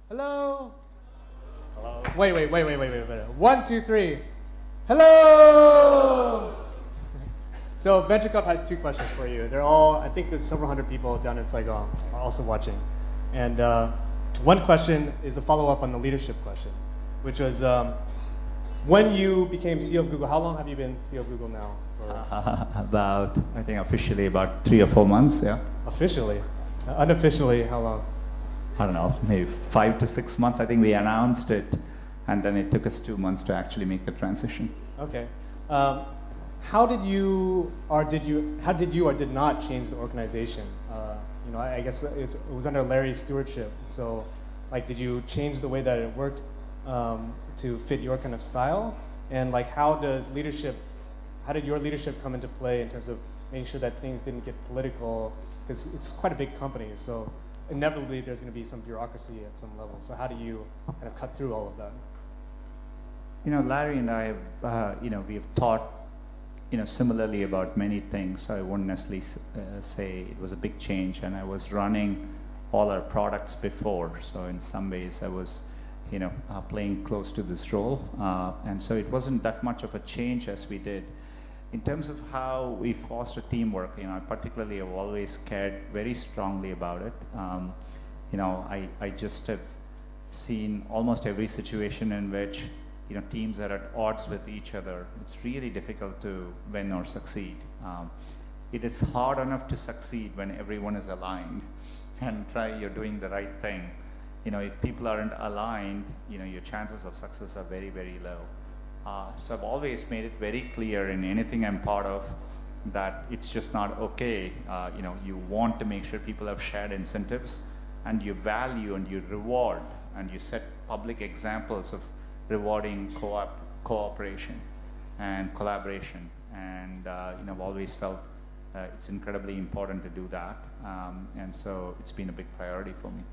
Hello? Hello. Wait. 1, 2, 3. Hello! So Venture Cup has 2 questions for you. They're all, I think there's several hundred people down in Saigon are also watching. And one question is a follow-up on the leadership question, which was when you became CEO of Google, how long have you been CEO of Google now? About, I think officially about 3 or 4 months, yeah. Officially? Unofficially, how long? I don't know, maybe 5 to 6 months. I think we announced it, and then it took us 2 months to actually make the transition. Okay. How did you or did not change the organization? I guess it was under Larry's stewardship. So, like, did you change the way that it worked to fit your kind of style? And like, how did your leadership come into play in terms of making sure that things didn't get political? Because it's quite a big company, so inevitably there's going to be some bureaucracy at some level. So how do you kind of cut through all of that? Larry and I have, we have thought, similarly about many things. So I wouldn't necessarily say it was a big change, and I was running all our products before. So in some ways I was, playing close to this role. And so it wasn't that much of a change as we did. In terms of how we foster teamwork, I particularly have always cared very strongly about it. I just have seen almost every situation in which teams are at odds with each other. It's really difficult to win or succeed. It is hard enough to succeed when everyone is aligned and you're doing the right thing. If people aren't aligned, your chances of success are very, very low. So I've always made it very clear in anything I'm part of that it's just not okay. You want to make sure people have shared incentives, and you value and you reward and you set public examples of rewarding cooperation and collaboration. And I've always felt it's incredibly important to do that. And so it's been a big priority for me.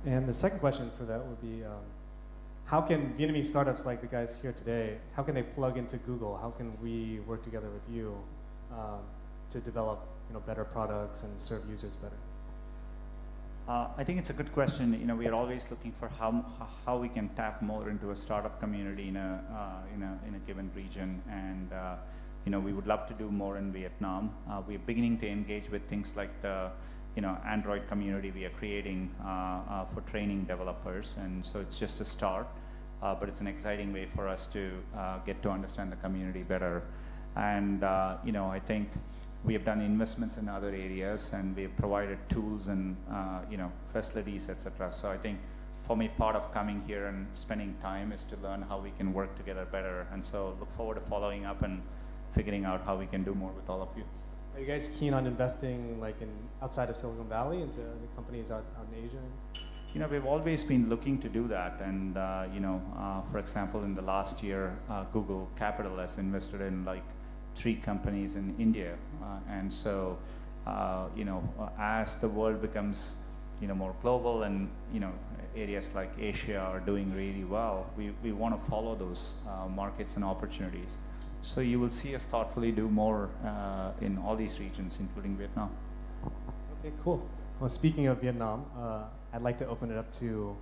And the second question for that would be, how can Vietnamese startups like the guys here today, how can they plug into Google? How can we work together with you to develop better products and serve users better? I think it's a good question. We are always looking for how we can tap more into a startup community in a given region, and we would love to do more in Vietnam. We're beginning to engage with things like the Android community we are creating for training developers, and so it's just a start, but it's an exciting way for us to get to understand the community better. And I think we have done investments in other areas, and we have provided tools and facilities, etc. So I think for me, part of coming here and spending time is to learn how we can work together better. And so look forward to following up and figuring out how we can do more with all of you. Are you guys keen on investing outside of Silicon Valley into the companies out in Asia? We've always been looking to do that, and for example, in the last year, Google Capital has invested in 3 companies in India, and so as the world becomes more global and areas like Asia are doing really well, we want to follow those markets and opportunities. So you will see us thoughtfully do more in all these regions, including Vietnam. Okay, cool. Well, speaking of Vietnam, I'd like to open it up to